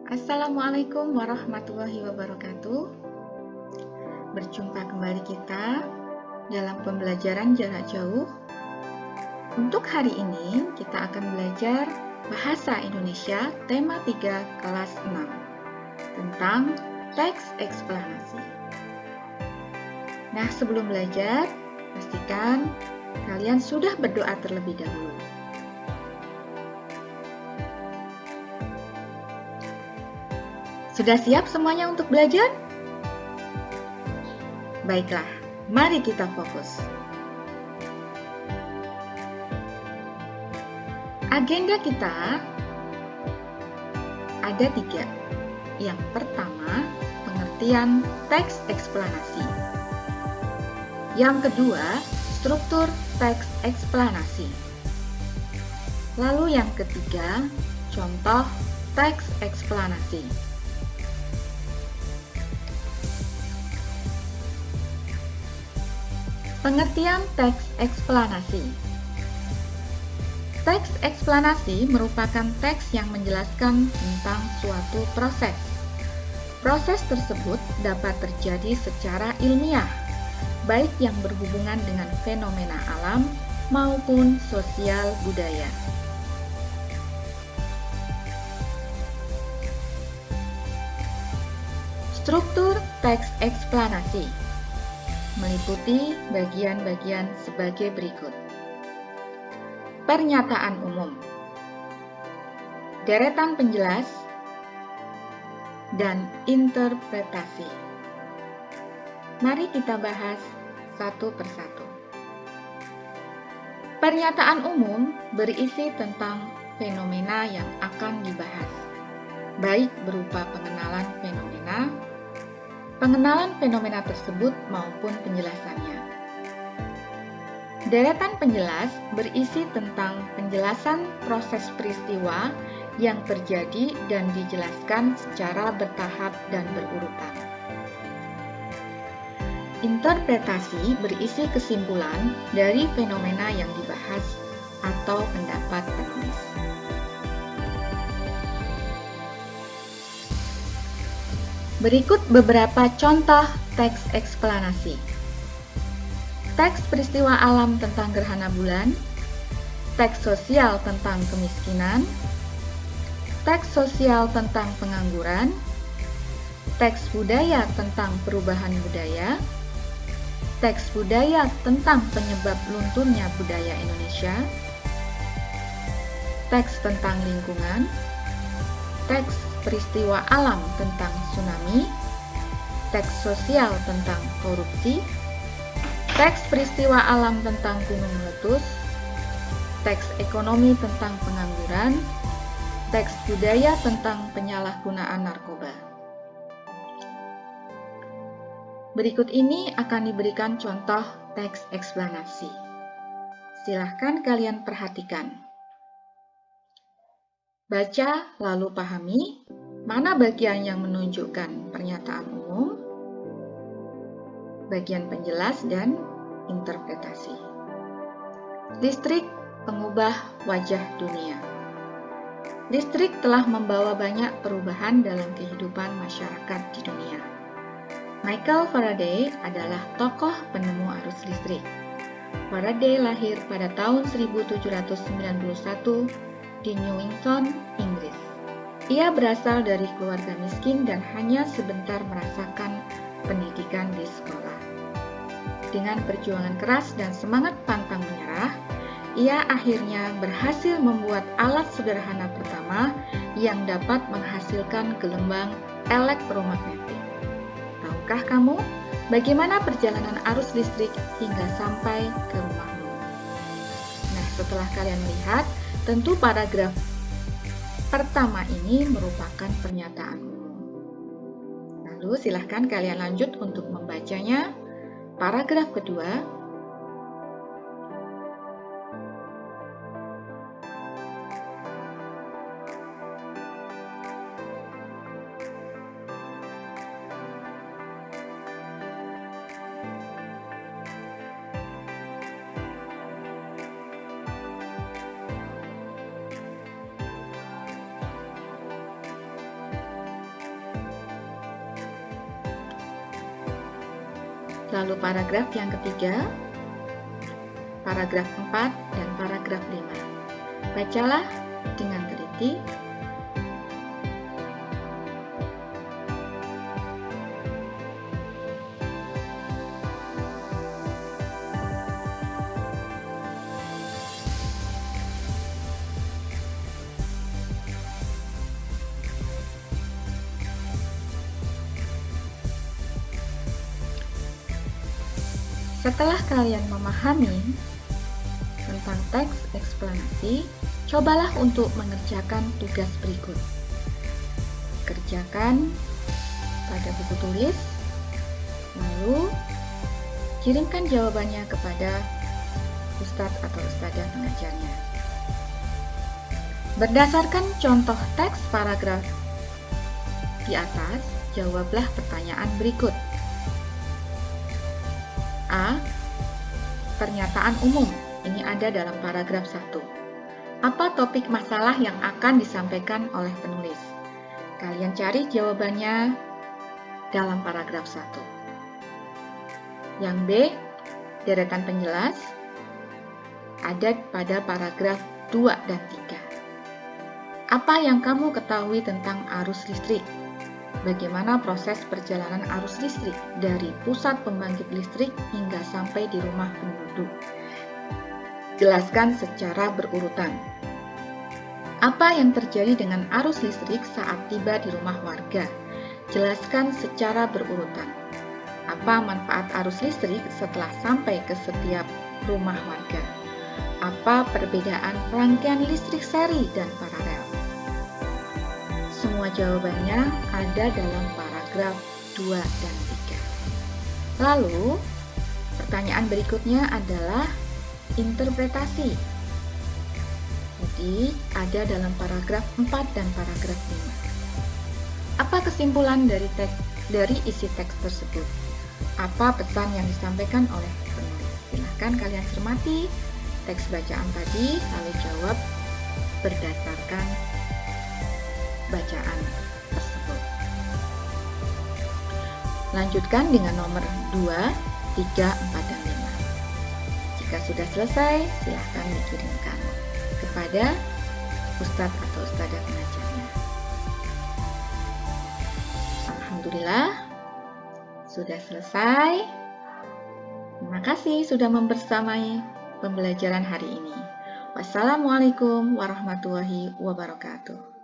Assalamualaikum warahmatullahi wabarakatuh. Berjumpa kembali kita dalam pembelajaran jarak jauh. Untuk hari ini kita akan belajar Bahasa Indonesia tema 3 kelas 6 tentang teks eksplanasi. Nah, sebelum belajar, pastikan kalian sudah berdoa terlebih dahulu. Sudah siap semuanya untuk belajar? Baiklah, mari kita fokus. Agenda kita ada 3. Yang pertama, pengertian teks eksplanasi. Yang kedua, struktur teks eksplanasi. Lalu yang ketiga, contoh teks eksplanasi. Pengertian teks eksplanasi. Teks eksplanasi merupakan teks yang menjelaskan tentang suatu proses. Proses tersebut dapat terjadi secara ilmiah, baik yang berhubungan dengan fenomena alam maupun sosial budaya. Struktur teks eksplanasi meliputi bagian-bagian sebagai berikut. Pernyataan umum, deretan penjelas, dan interpretasi. Mari kita bahas satu persatu. Pernyataan umum berisi tentang fenomena yang akan dibahas, baik berupa pengenalan fenomena tersebut maupun penjelasannya. Deretan penjelas berisi tentang penjelasan proses peristiwa yang terjadi dan dijelaskan secara bertahap dan berurutan. Interpretasi berisi kesimpulan dari fenomena yang dibahas atau pendapat penulis. Berikut beberapa contoh teks eksplanasi. Teks peristiwa alam tentang gerhana bulan, teks sosial tentang kemiskinan, teks sosial tentang pengangguran, teks budaya tentang perubahan budaya, teks budaya tentang penyebab lunturnya budaya Indonesia, teks tentang lingkungan, teks peristiwa alam tentang tsunami, teks sosial tentang korupsi, teks peristiwa alam tentang gunung meletus, teks ekonomi tentang pengangguran, teks budaya tentang penyalahgunaan narkoba. Berikut ini akan diberikan contoh teks eksplanasi. Silahkan kalian perhatikan. Baca lalu pahami mana bagian yang menunjukkan pernyataan umum, bagian penjelas, dan interpretasi. Listrik pengubah wajah dunia. Listrik telah membawa banyak perubahan dalam kehidupan masyarakat di dunia. Michael Faraday adalah tokoh penemu arus listrik. Faraday lahir pada tahun 1791 di Newington, Inggris. Ia berasal dari keluarga miskin dan hanya sebentar merasakan pendidikan di sekolah. Dengan perjuangan keras dan semangat pantang menyerah, ia akhirnya berhasil membuat alat sederhana pertama yang dapat menghasilkan gelombang elektromagnetik. Tahukah kamu bagaimana perjalanan arus listrik hingga sampai ke rumahmu? Nah, setelah kalian melihat, tentu paragraf pertama ini merupakan pernyataan umum. Lalu silahkan kalian lanjut untuk membacanya. Paragraf kedua. Lalu paragraf yang ketiga, paragraf 4, dan paragraf 5. Bacalah dengan teliti. Setelah kalian memahami tentang teks eksplanasi, cobalah untuk mengerjakan tugas berikut. Kerjakan pada buku tulis, lalu kirimkan jawabannya kepada Ustadz atau Ustadzah pengajarnya. Berdasarkan contoh teks paragraf di atas, jawablah pertanyaan berikut. A. Pernyataan umum. Ini ada dalam paragraf 1. Apa topik masalah yang akan disampaikan oleh penulis? Kalian cari jawabannya dalam paragraf 1. Yang B. Deretan penjelas ada pada paragraf 2 dan 3. Apa yang kamu ketahui tentang arus listrik? Bagaimana proses perjalanan arus listrik dari pusat pembangkit listrik hingga sampai di rumah penduduk? Jelaskan secara berurutan. Apa yang terjadi dengan arus listrik saat tiba di rumah warga? Jelaskan secara berurutan. Apa manfaat arus listrik setelah sampai ke setiap rumah warga? Apa perbedaan rangkaian listrik seri dan paralel? Semua jawabannya ada dalam paragraf 2 dan 3. Lalu, pertanyaan berikutnya adalah interpretasi. Jadi, ada dalam paragraf 4 dan paragraf 5. Apa kesimpulan dari isi teks tersebut? Apa pesan yang disampaikan oleh penulis? Silahkan kalian cermati teks bacaan tadi, lalu jawab berdasarkan bacaan tersebut. Lanjutkan dengan nomor 2, 3, 4, dan 5. Jika sudah selesai, silahkan dikirimkan kepada Ustadz atau Ustadzah pengajarnya. Alhamdulillah, sudah selesai. Terima kasih sudah membersamai pembelajaran hari ini. Wassalamualaikum warahmatullahi wabarakatuh.